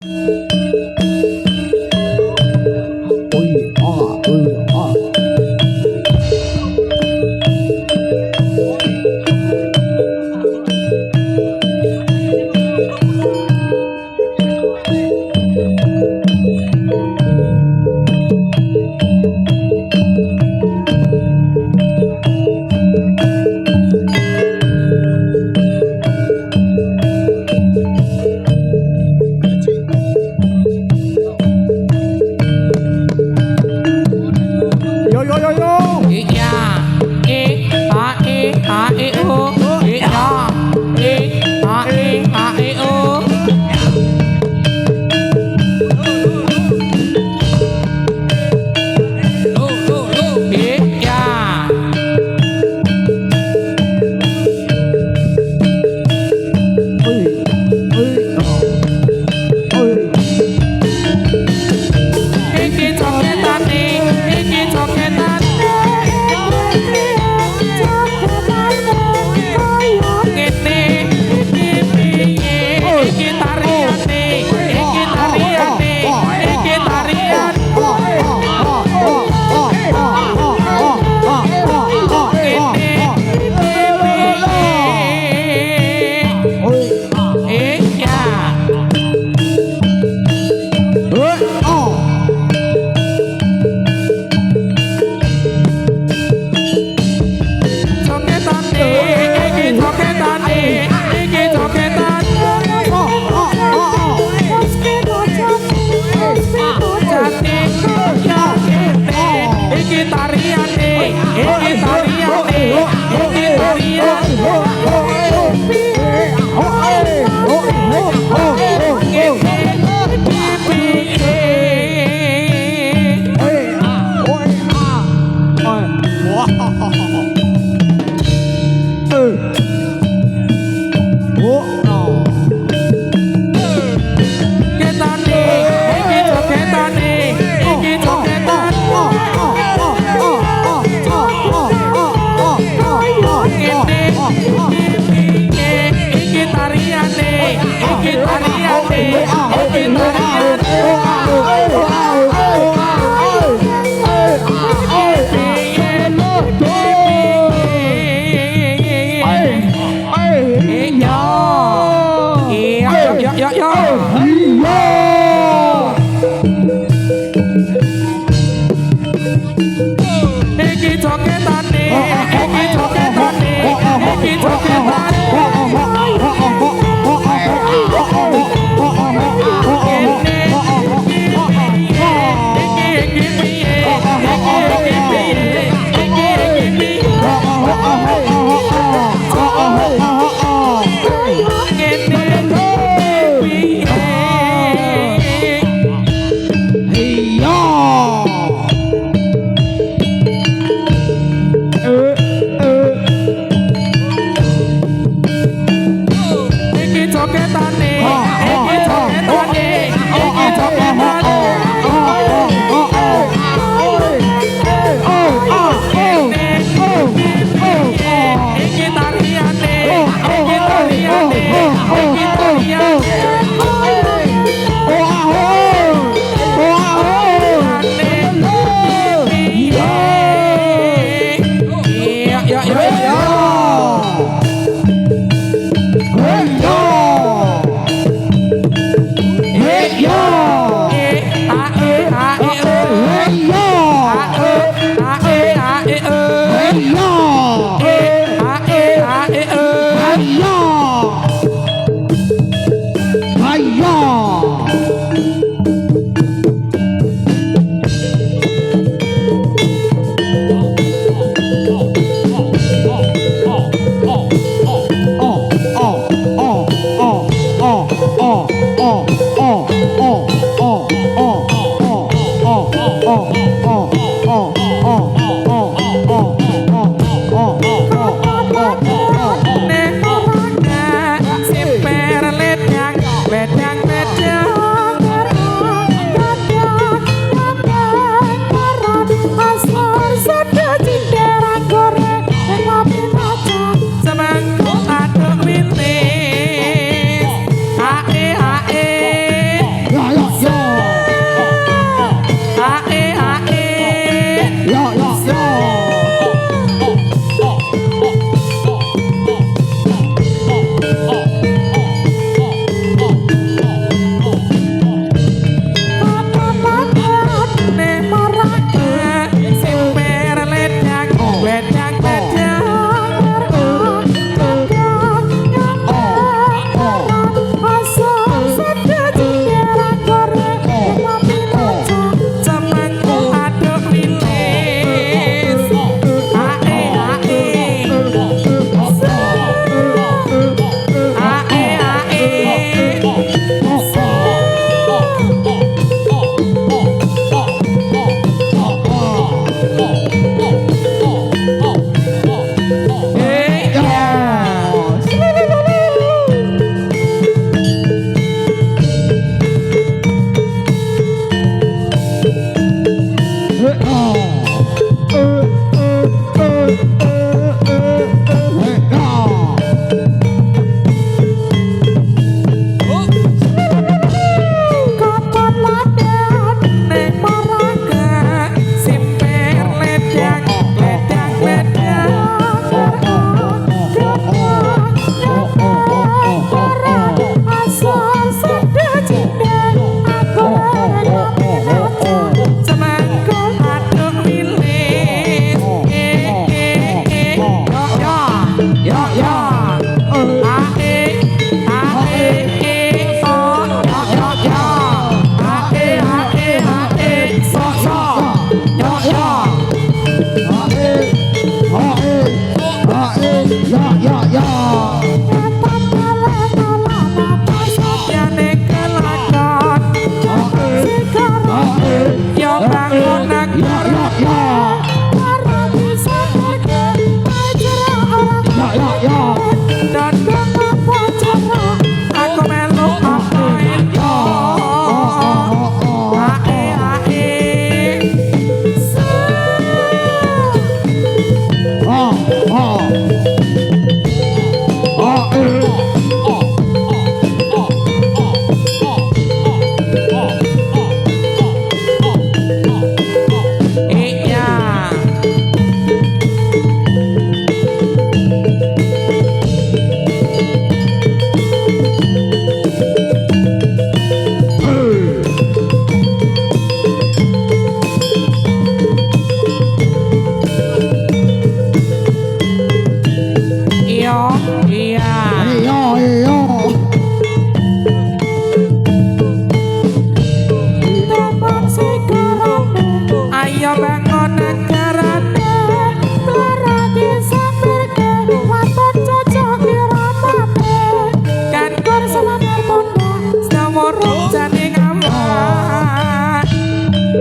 เ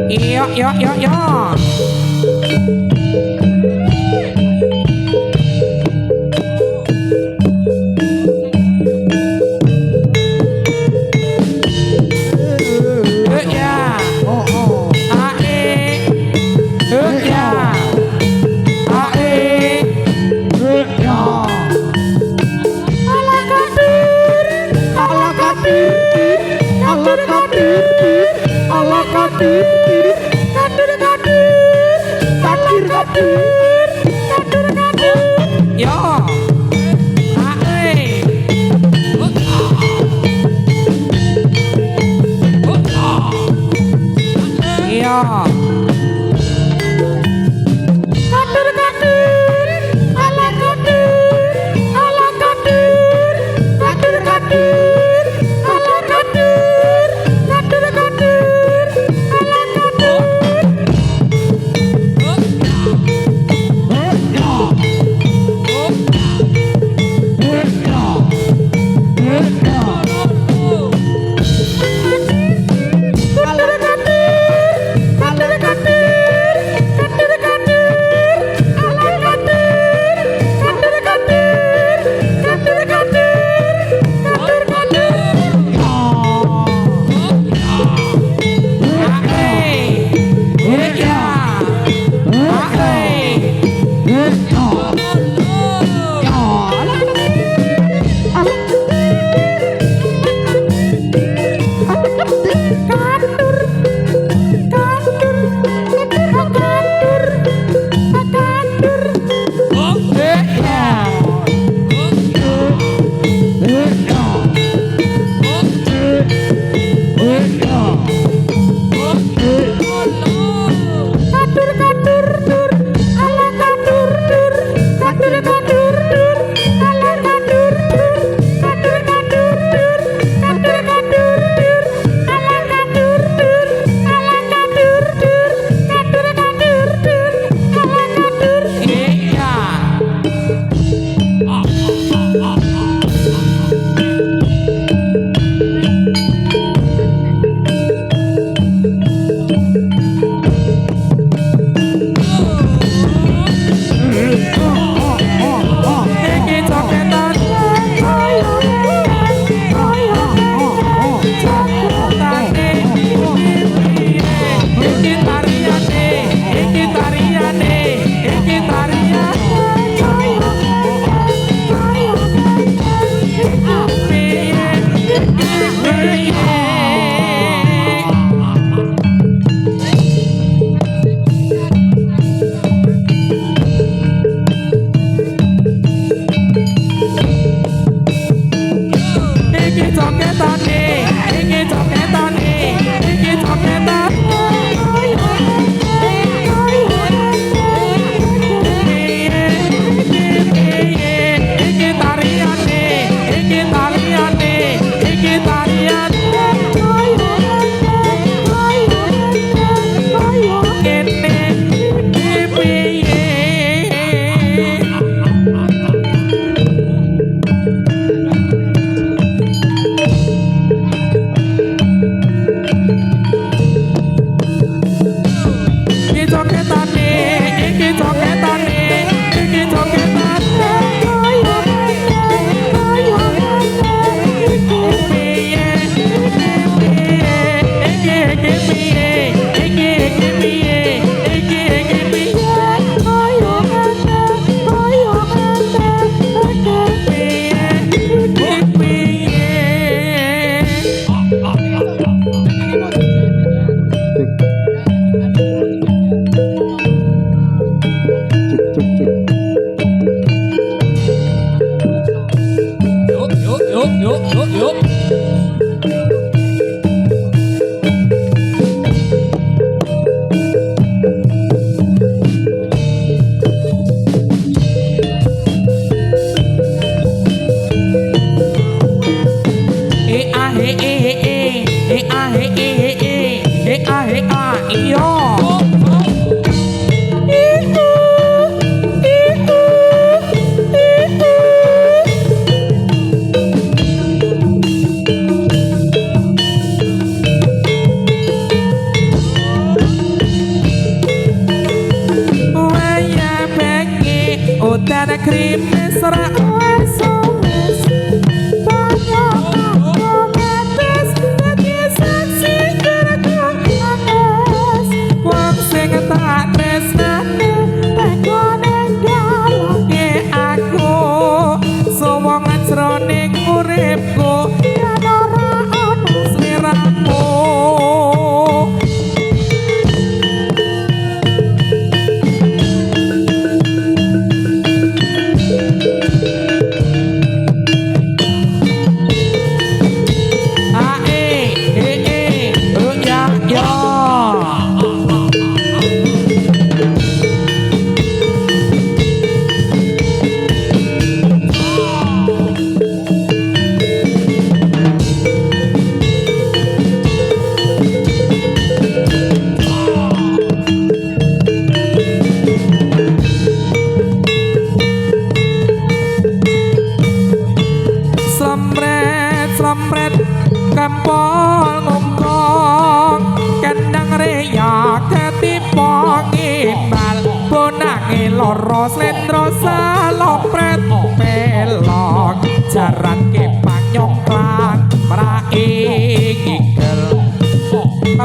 Iya, iya, iya, iya.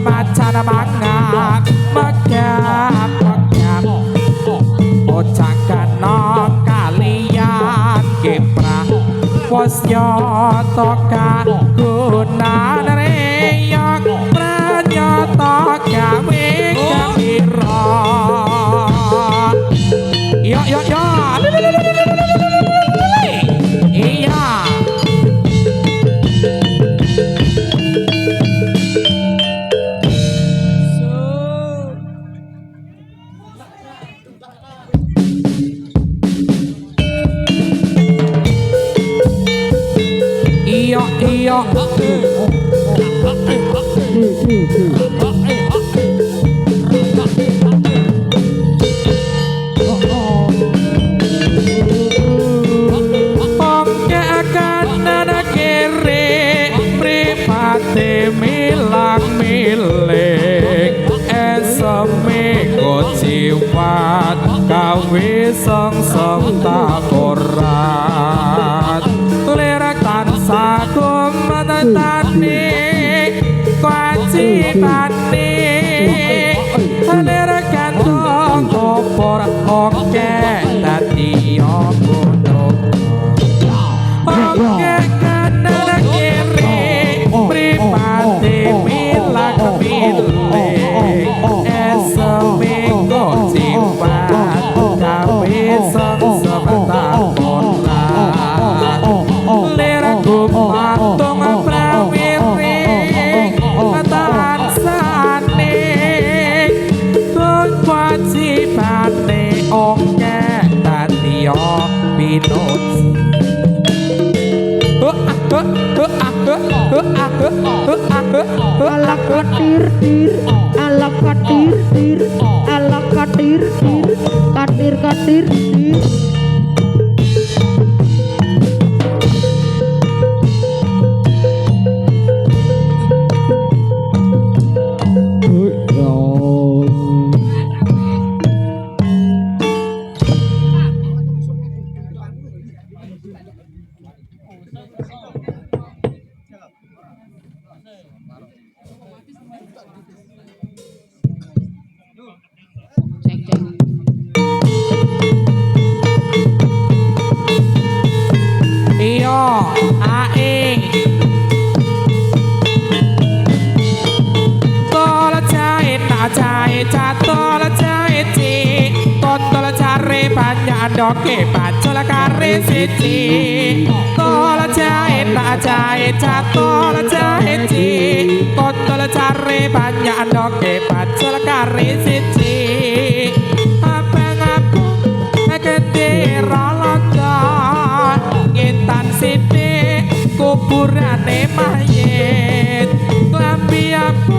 macan mangat megap bocah kena kalian kiprah posnya toka gunan reyok pranyata gawe gembira yo iya milang milik eseme kociwat kawe song takorat lirak tansah kumatani kacipani lirak kantong kopor oke dadi gunung oke kanan kiri pripate milang milik eseme kociwat kawe song takorat lirak kumatung prawiri tansane kacipane oke dadi pinut ala katir tir ala katir tir ala katir tir katir katir tir Doke pacul kare siji tol jahe tak jahe catol jahe ji kontol cari banyak doke pacul kare siji apa ngapu gede rologa ngintan sini kuburane mayit klambi aku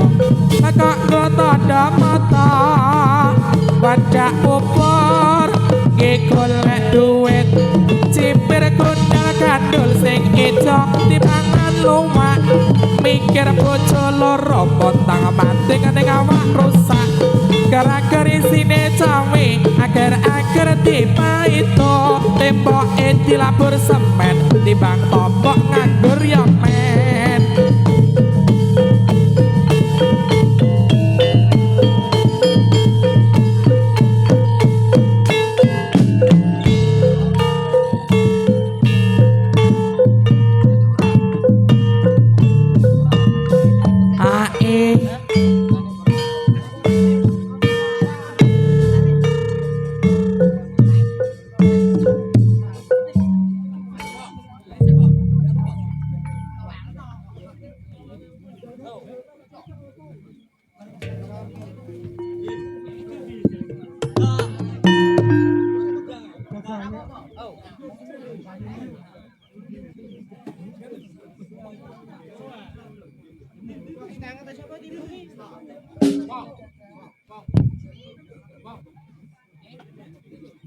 kok gotodo mata wadah upur golek duit cipir kundal kandul sing ijo dipangan lumak mikir bojo loro pontang banting ning awak rusak gara-gara isine cawe agar-agar dipaito temboke dilabur semen timbang topok nganggur ya men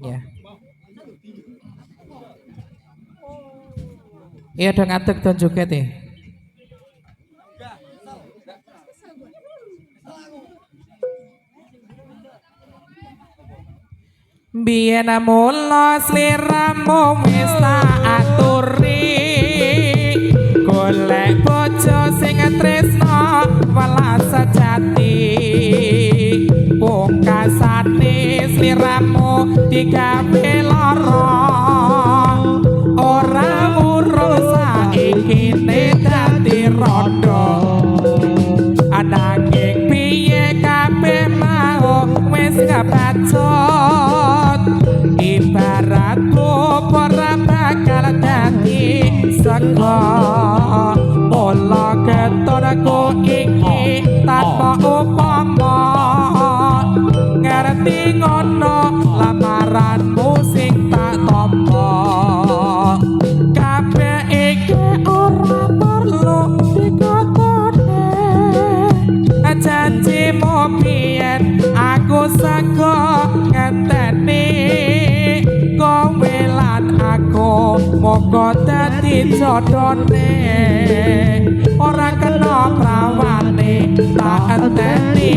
ya. Iya dong ngatek don joget ya. Biyen mula sliramu wis tak aturi golek bojo sing tresno welas sejati sliramu digawe lara ora urung saiki dadi rondo ananging piye kabeh mau wis kebacut ibarat ora bakal dadi sego mula ketonku iki tanpa upama ngerti ngono lamaranmu sing tak tampa kabeh iki ora perlu dikotone janjimu biyen aku sego ngenteni kowe lan aku monggo dadi jodone ora kena prawane tak enteni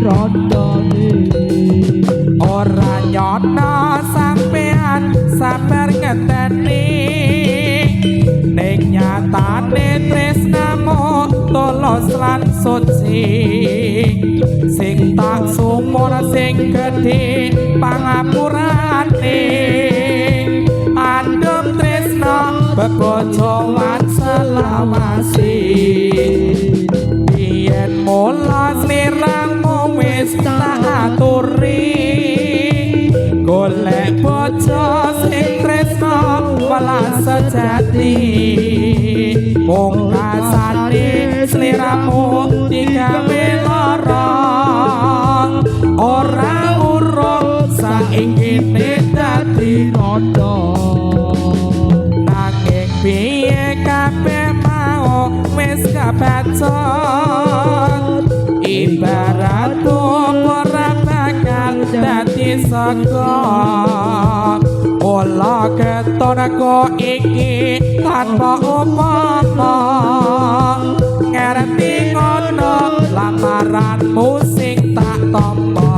rondone ora nyono sampean sabar ngenteni ning nyatane tresnamu tulus lan suci sing tak sumur sing gedhe pangapurane andum tresna bebojoan selawasi yen mula sliramu wis tak aturi golek bojo sing tresna welas sejati mung kasane sliramu digawe lara ora urung saiki dadi rondo nanging piye kabeh mau wis kebacut ibarat ora bakal dadi sego ola ketonku iki tanpa upama ngerti ngono lamaranmu sing tak tampa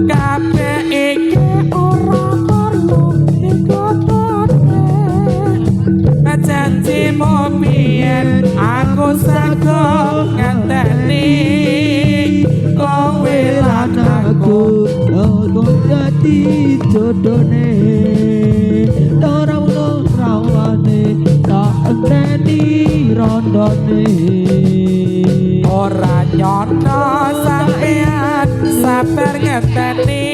kabeh iki ora perlu dikotone janjimu biyen aku sego ngenteni kowe lan aku dadi jodone ora ono rawane tak enteni rondone ora nyono sampean sabar ngenteni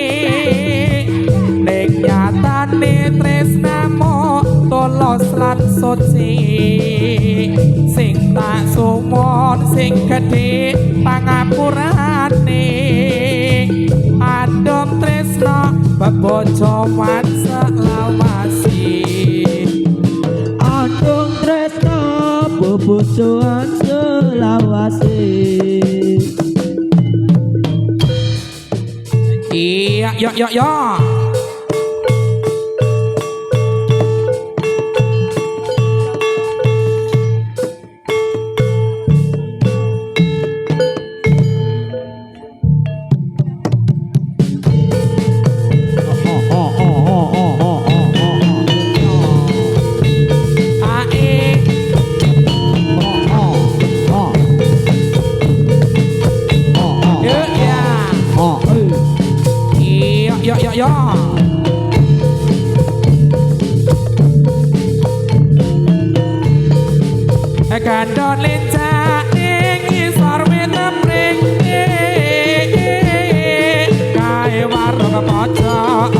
ning nyatane tresnamu tulus lan suci sing tak sumon sing gedhe pangapurane andum tresna bebojoan selawasi andung tresna bebojoan selawasi iya yo yo gandon lincah ing isor wit tempring kae warung pojok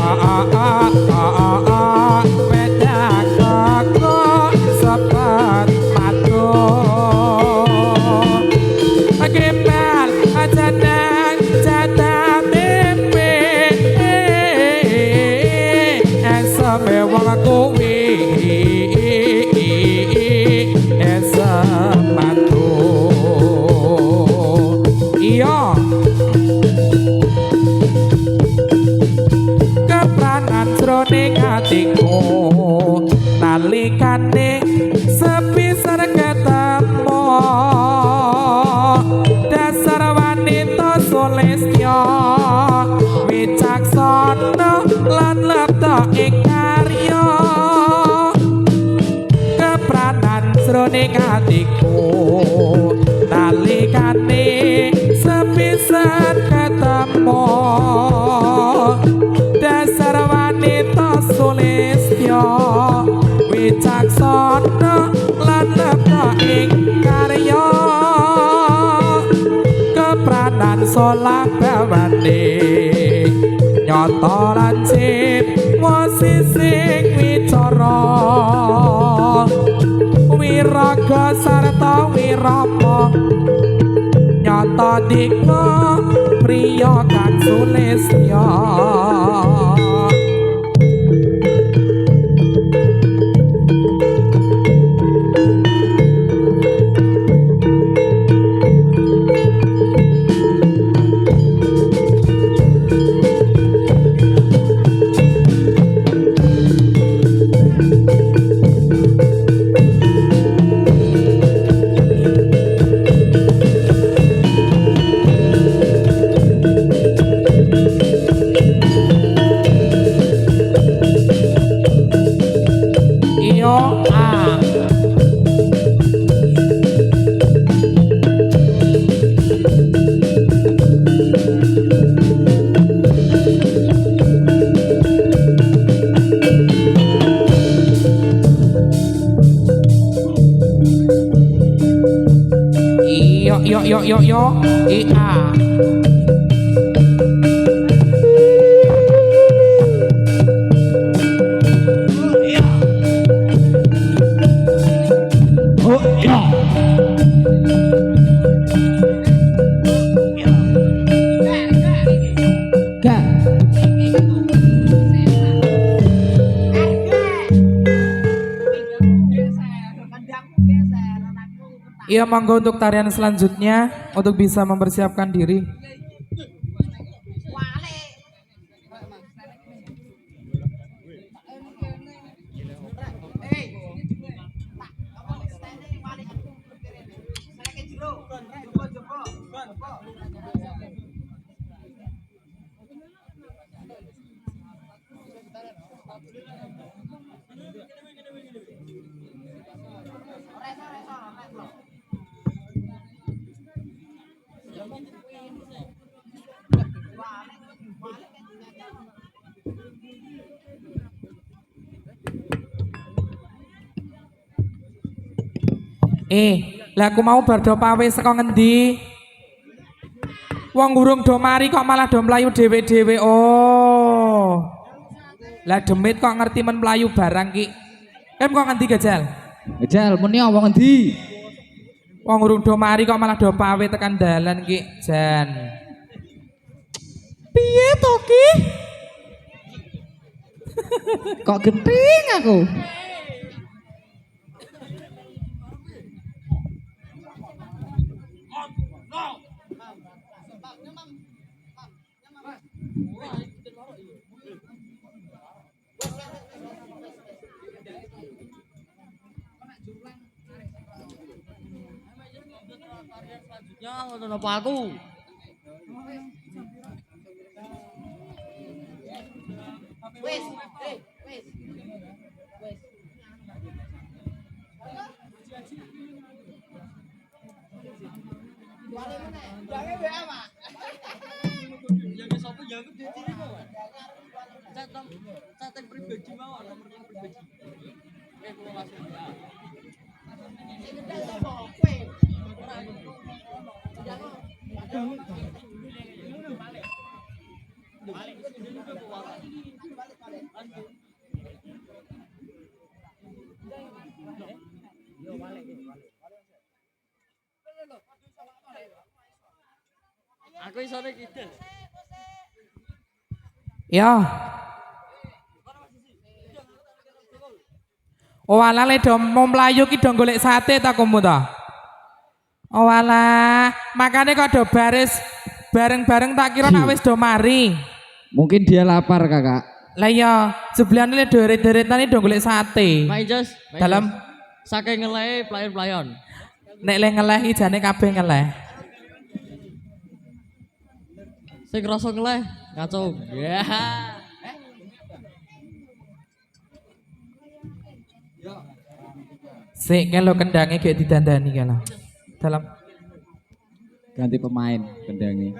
wedak kok sepet matur gembal jadang jadang tempe esame wong kuwi iya kepranan jroning atiku nalikane sepisar ketemu dasar wanita sulistya wicaksana lan lepta ing karya kepranan jroning atiku nalikane sepisan ketemu solah bawane nyata lan sip sing wicara wiraga sarta wirama nyata dika priya kang sulistya yo iya Iya, monggo untuk tarian selanjutnya untuk bisa mempersiapkan diri. Lah aku mau bar do pawe saka ngendi? Wong gurung do mari kok malah do mlayu dhewe-dhewe. Oh. Lah demit kok ngerti men mlayu barang ki. Kok ngendi Gajal? Gajal muni wong ngendi? Wong gurung do mari kok malah do pawe tekan dalan ki, Jan. Piye to ki? Kok genting aku? Ya, ngono apa aku? Wes, wes. Catat pribadi mawon, nomor pribadi. Oke, kula langsung ya. Aku isone kidul. Ya. Oh alah le do mau mlayu ki do golek sate ta komu ta? Oh alah, makane kok do baris bareng-bareng tak kira nak wis do mari. Mungkin dia lapar kakak. Lah iya, sebelahane le deret-deretane do golek sate. Mak Ijaz, Dalam saking ngelehe playon-playon. nek le ngeleh ijane kabeh ngeleh. Sing rasa ngeleh ngacung. Ya. Sik kalau kendange kayak didandani kalau. Dalam Ganti pemain kendangnya.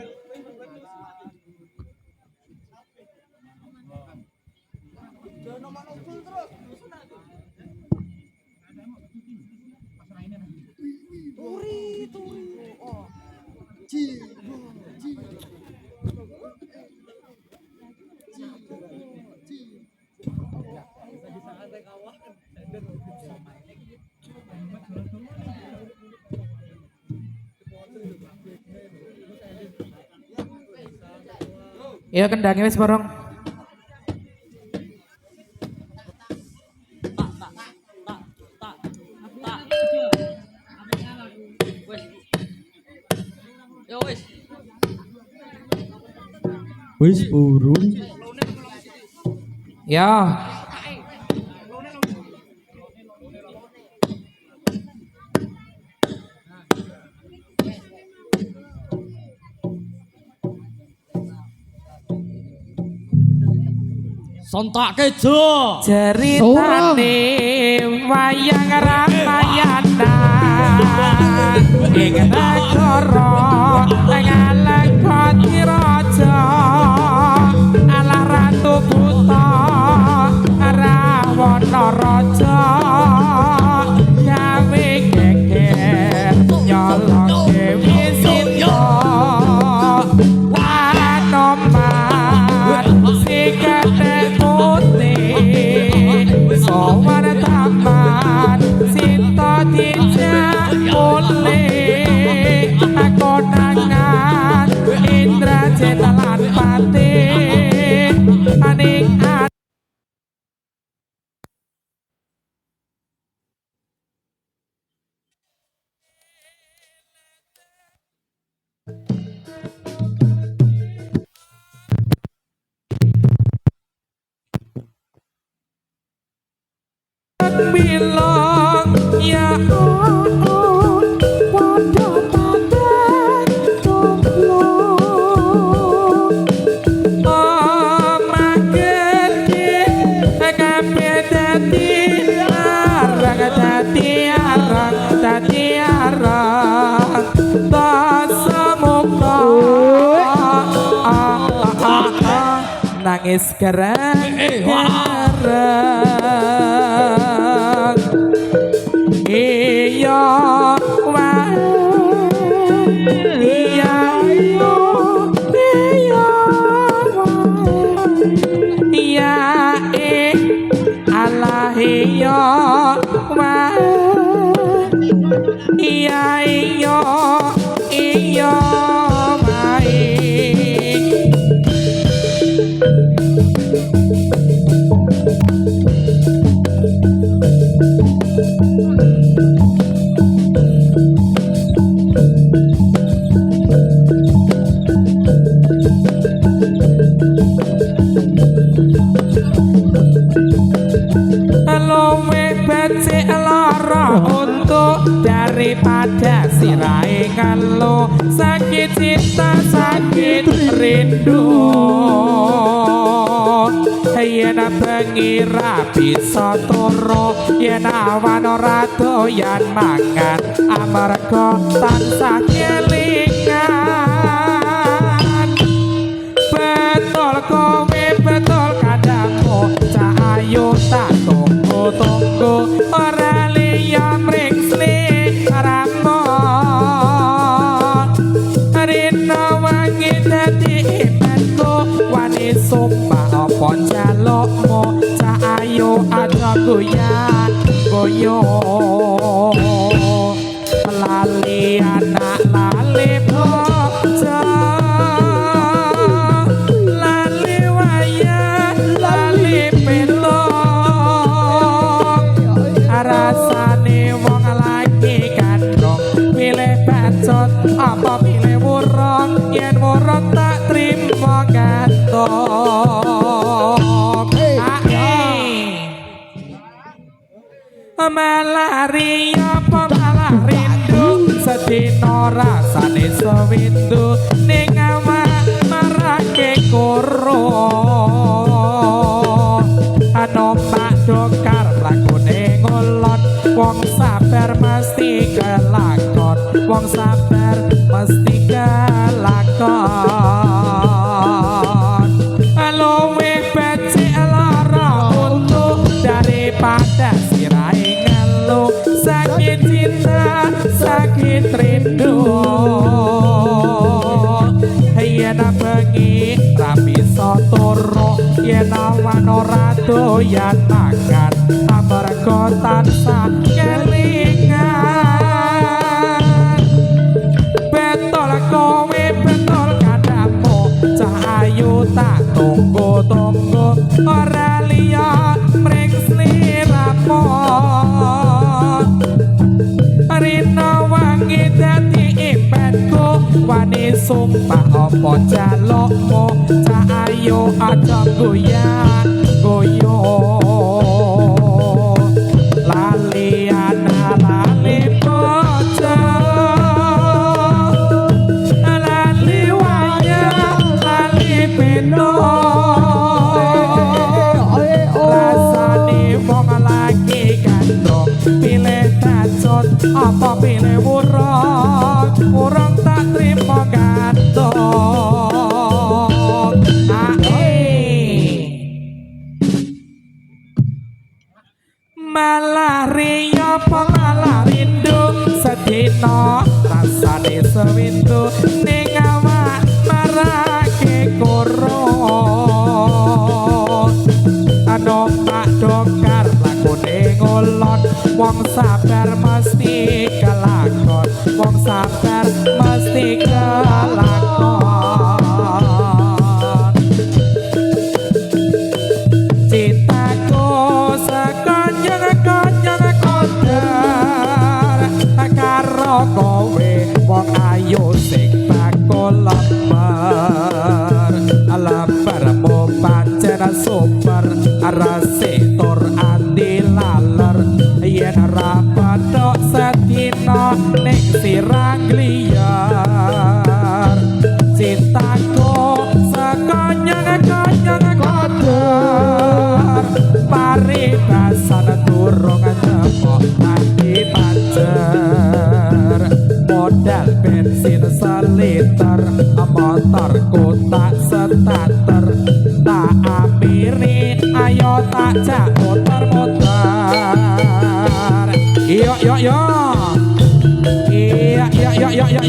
Ya kendangnya wis bareng. Yo wis. Wis burung. Ya. Sontak kejo. Ceritane wayang Ramayana ing negara Ngalengkoti raja alah ratu buta Rawana raja gawe geger nyolong Dewi Sita Anoman sing sowan taman Sita dijak mulih konangan Indra Jetalan Pati aning bilang ya Allah pada pada jomblo omah gede kabeh dadi arang semoga nangis gerang iya wah iya iya alah iya wah iya wah daripada sirai kalau sakit cinta sakit rindu yen pengira bisa turu yen awan ora doyan mangan amarga tansah kelingan betul kowe betul kadangmu cahayu tak tunggu ora liya mringsli ramo rina wangi dadi imanku wani sumpah apa jalukmu cahayu aja goyang goyo lali anak lali bojo lali wayang lali pelong rasane wong lagi kandung pilih bacot apa pilih wurong yen wurong tak trimo gantung malah riya apa malah rindu sedina rasane sewindu ning awak marake koro anompak dokar lakune ngolon wong sabar mesti kelakon wong sabar mesti kelakon luwih becik lara untuk daripada sirai ngeluh sakit cinta sakit rindu doyan makan amarga tansah kelingan betol kowe betol kadamu cahayu tak tunggu-tunggu ora liya mring sliramu rina wangi dadi impenku wani sumpah apa jalukmu cahayu aja goyang goyo lali ana lali bojo lali waya lali peno rasane wong lagi gandong pilih tacut apa pilih wurung wurung tak trimo gandong malah riyo malah rindu sedina rasane sewindu ning awak marake kurung numpak dokar lakune ngolot wong sabar mesti kelakon wong sabar mesti kelakon cintaku sekonyong-konyong koder karo kowe wong ayu sing bakul lemper lempermu pancen super rasik tur ati laler yen ora patok sedina ning sirang liar cintaku sekonyong-konyong koder paribasan durung nemu ati panjer modal bensin seliter motorku tak starter tak amiri ayo tak jak muter-muter iyo yo yo iya iya yo yo yo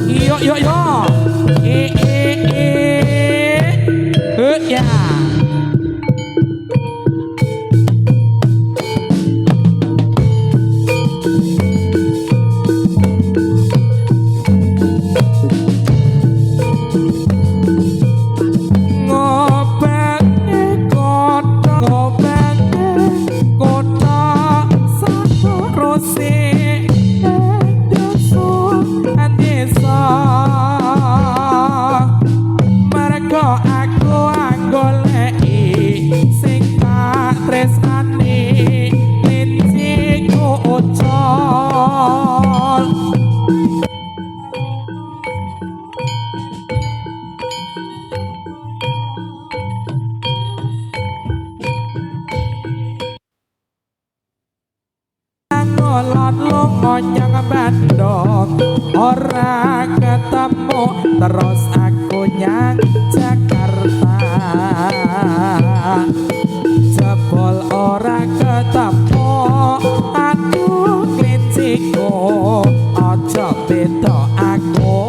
yo iyo yo yo ya ora ketemu terus aku nyang Jakarta jebol ora ketemu aduh klinciku aja beda aku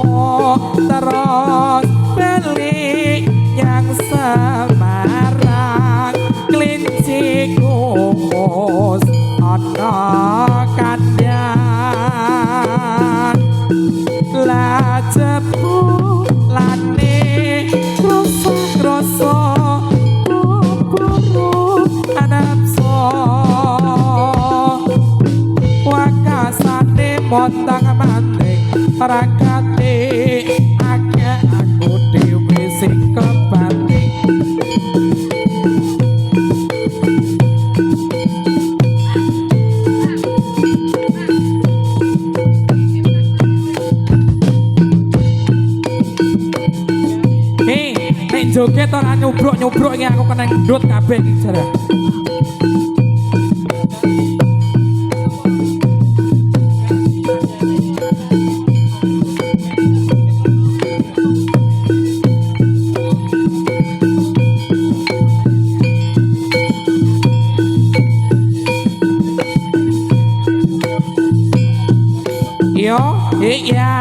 terus beli nyang Semarang klinciku mus ana lajepu lane kroso buru anapso wakasane montang manting rakate akeh aku dhewe sing kebanting joget ora nyubruk-nyubruk iki aku kena ndut kabeh iki jare. Yo, iya.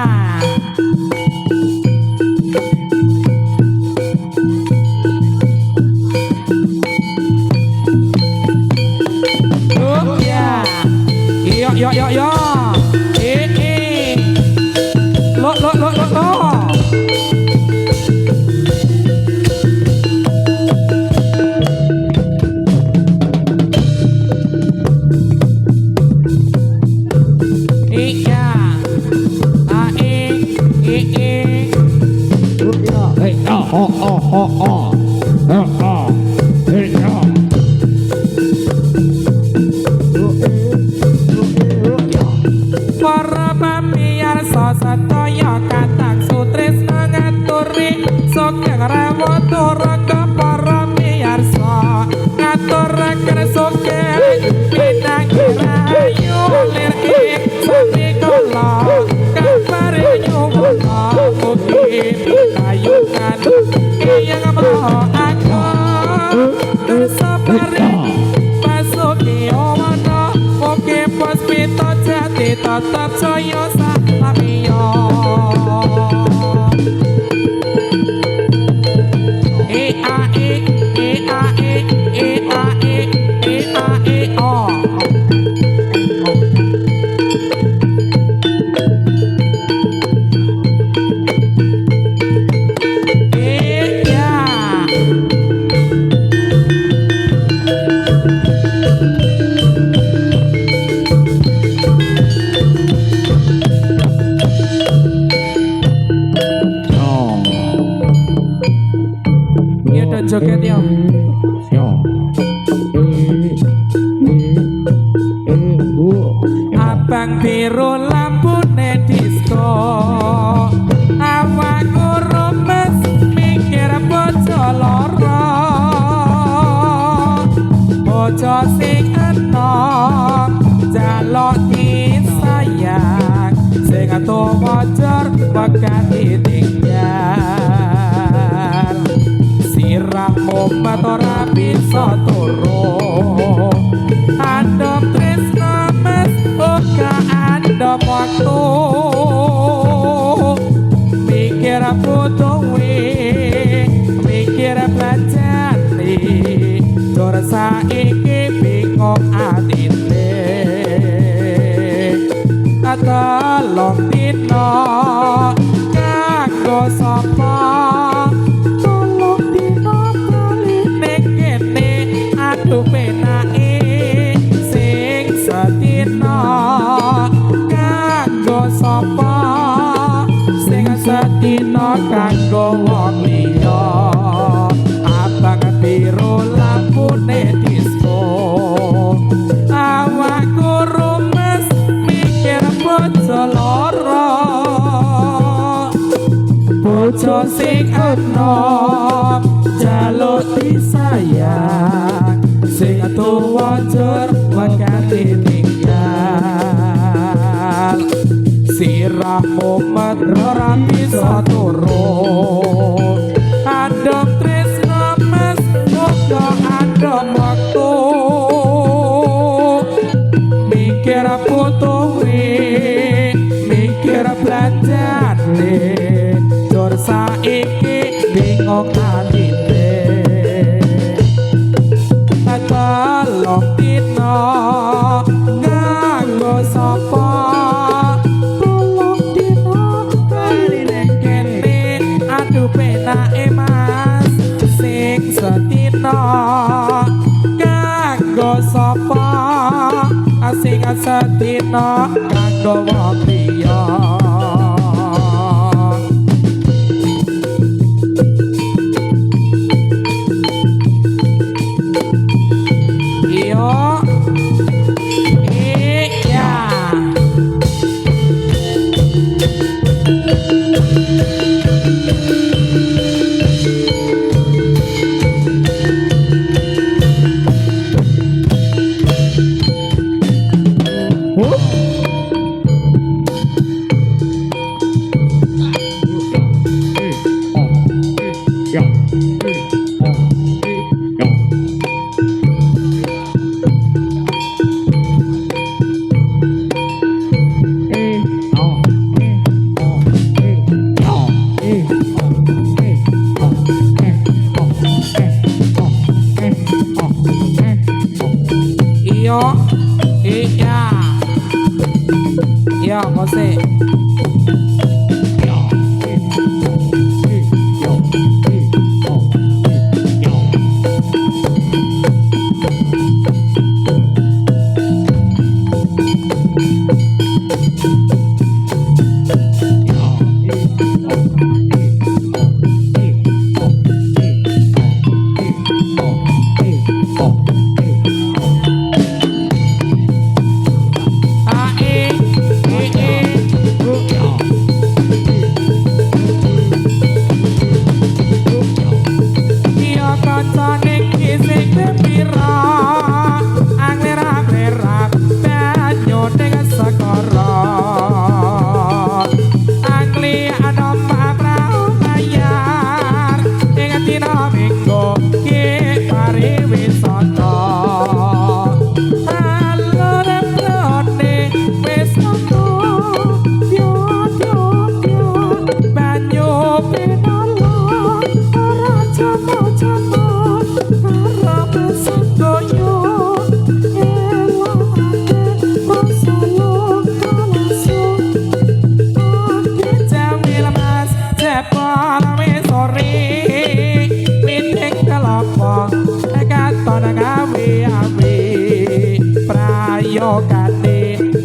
Lo lo lo lo lo. Iya. Para pamiyarsa sadaya katang sutresna ngaturi sugeng rewo turangga para pamiyarsa ngaturaken sugeng pinanggih rahayu lir ing sami kala kabare nyuwuna mugi kayungan ing maha agung tersapari pasuki awana mugi puspita jati tetap jaya salamiya joget ya. Abang biru lampune disco, awakku remes mikir bojo lara, bojo sing enom jaluk disayang, sing tuwa jor bakal ditinggal. Sirahmu ora bisa turu andom tresno mes uga andom waktu mikir butuhe mikir belajarne jor saiki bingung atine tolong dino kanggo sapa penake sing sedina kanggo sapa sing sedina kanggo wong liya abang biru lampune disco awakku rumes mikir bojo lara bojo sing enom jaluk disayang sing tuwa jur bakal ditinggal sirahmu ora bisa turu andom tresno mes uga andom waktu mikir putuhe mikir belanjane jur saiki bingung atine tolong dino nganggo sapa tolong dino kali ning kene aduh penake mas sing sedina nganggo sapa sing sedina nganggo wong liya Iya, musik.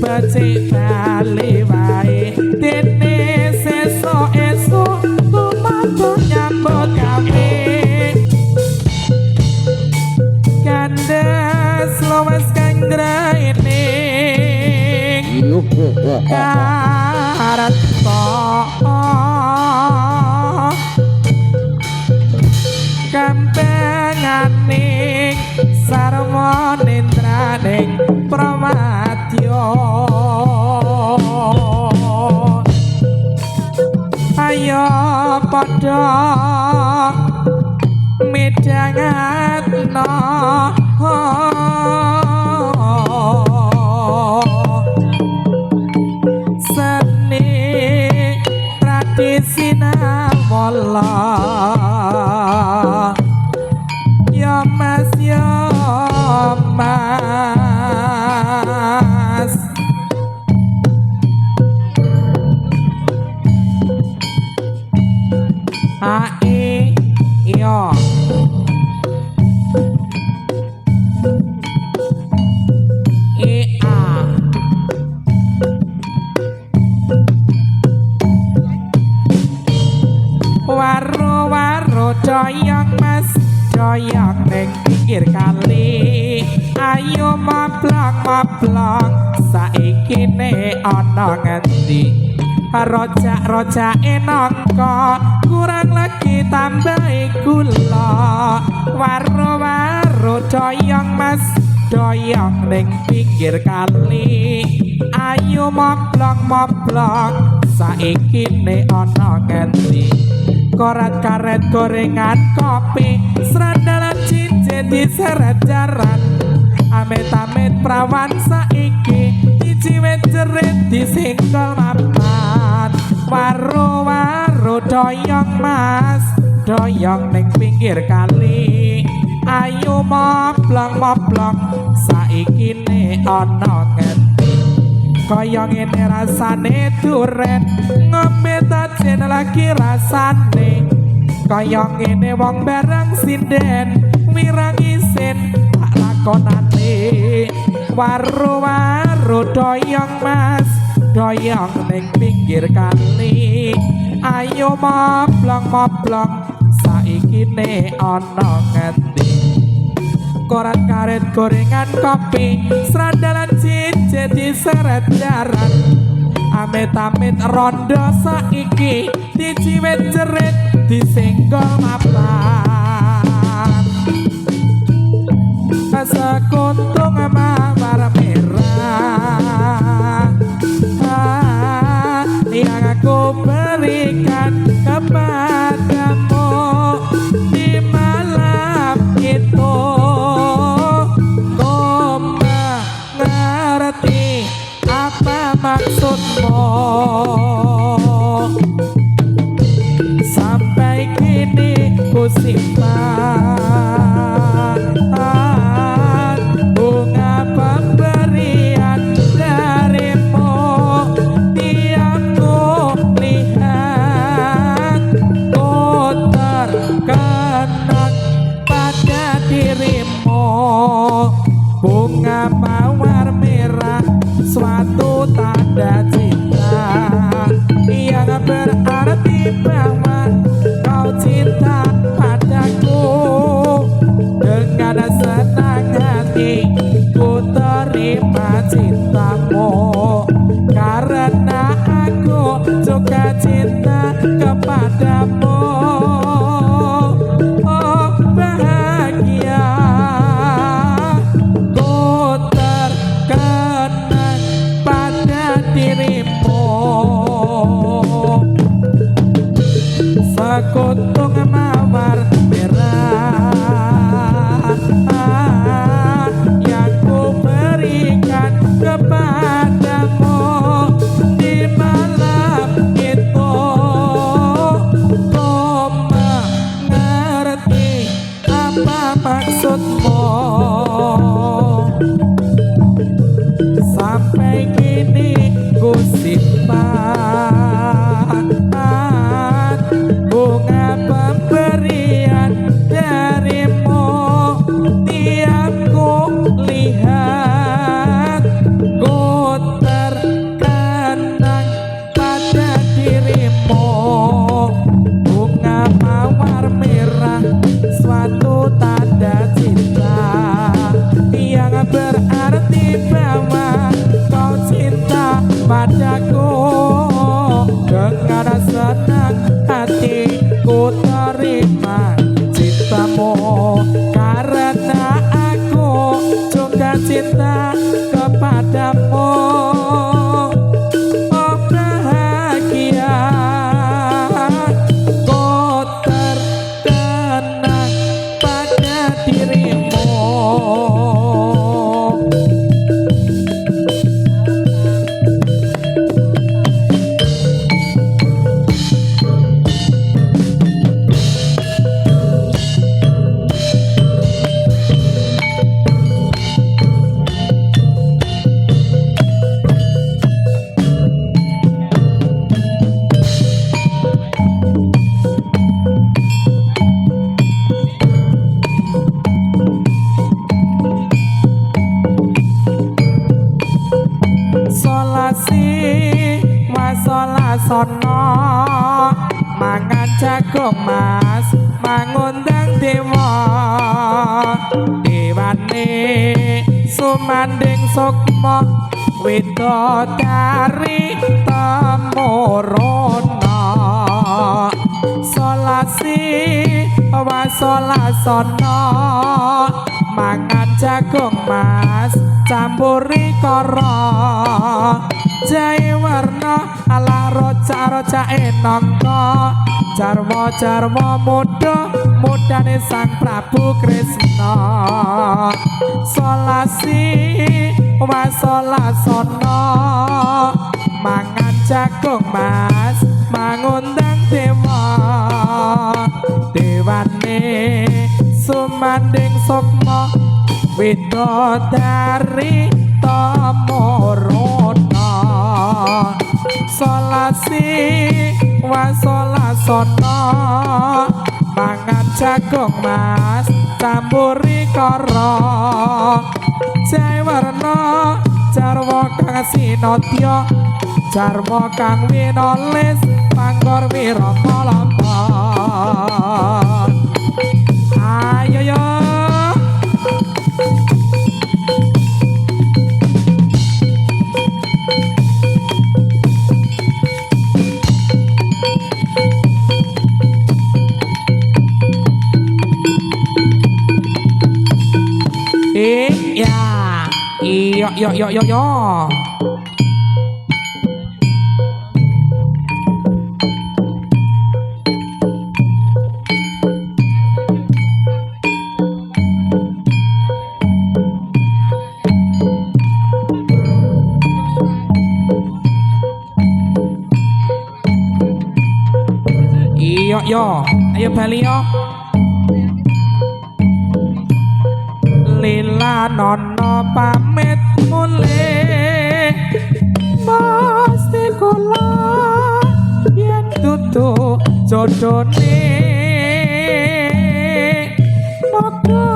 Becik bali wae dene sesuk-esuk lumaku nyambut gawe kandas lowes kang graining karat kampenganing sarwa nentraning pramadya ayo padha midhangatna seni tradisi nawala ya mas ae yo waro-waro doyong mas doyong ning pinggir kali ayo maplong-maplong saiki ne ana ngendi rojak-rojake nangka kurang lagi tambahi gula waro-waro doyong mas doyong ning pinggir kali ayo maplong-maplong saiki ne ana ngendi korat karet gorengan kopi serandalan cincin diseret jaran amit-amit prawan saiki diciwet jerit disinggol mapan waro-waro doyong mas doyong ning pinggir kali ayo moplong-moplong saiki ne ana ngendi kaya ngene rasane duren ngombe tajen lagi rasane kaya ngene wong bareng sinden wirangi sen tak lakonane waro-waro doyong mas doyong ning pinggir kali ayo moplong-moplong saiki ne ana ngendi korat karet gorengan kopi serandalan cincin diseret jaran amit-amit rondo saiki diciwet jerit disenggol mapan sekuntung mawar merah yang aku berikan kepadamu di malam itu kau mengerti apa maksudmu sampai kini ku simpan bunga pemberian darimu suka cinta kepadamu. Oh bahagia, ku terkenang pada dirimu. Sekuntum mawar merah yang ku berikan kepadamu di malam itu. Kau mengerti apa maksudmu? Sampai kini ku simpan bunga pemberian darimu. Tiap ku lihat, ku terkenang pada dirimu. Bunga mawar merah, suatu tanda cinta yang berarti bahwa kau cinta padaku. Dengan senang hati ku terima cintamu, karena aku juga cinta kepadamu. Oh bahagia, ku terkenang pada dirimu. Solasi masalah sono mangan jagung mas, mangundang dewa. Dewane sumanding sukma widodari temuruna. Solasi wasola sono mangan jagung mas, campuri kara jahe warna ala roca-roca enongko. Jarwo-jarwo mudane Sang Prabu Kresna. Solasi wasola sono mangan jagung mas, mangundang dewa. Dewane sumanding sukma widodari temuruna. Solasi wasola sono mangan jagung mas, campuri kara jahe warna. Jarwo kang sinodya, jarwo kang winolis, panggor wirama lampah. Ayo yo ya, yo. Yo, ayo bali yo. Lila nono pamit mulih, pasti kula yen dudu jodone. Moga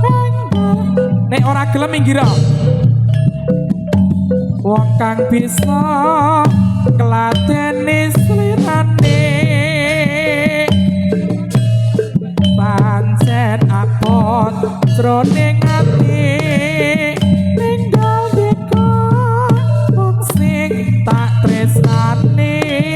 enggal nek ora gelem minggir. Wong kang bisa kelateni slirane, pancen apot jroning ati. Ninggal deka wong sing tak tresnani.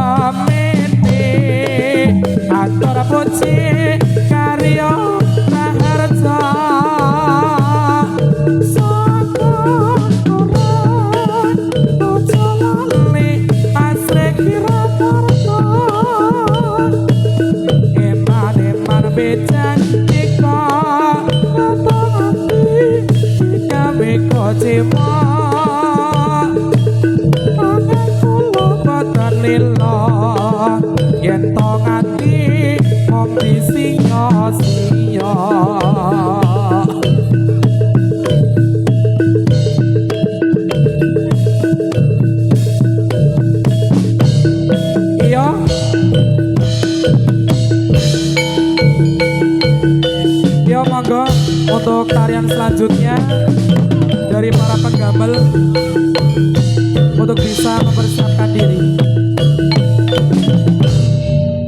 semene atur puji karya raharja saka koran ojo lali asre kira karta eman bejan tika kata ati gawe kocema angin kula boten lila yen to ngati mong disinga-singa iya iya monggo untuk tarian selanjutnya dari para penggambel untuk bisa mempersiapkan diri.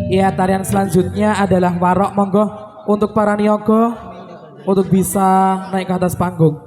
Ya, tarian selanjutnya adalah warok, monggo untuk para niaga untuk bisa naik ke atas panggung.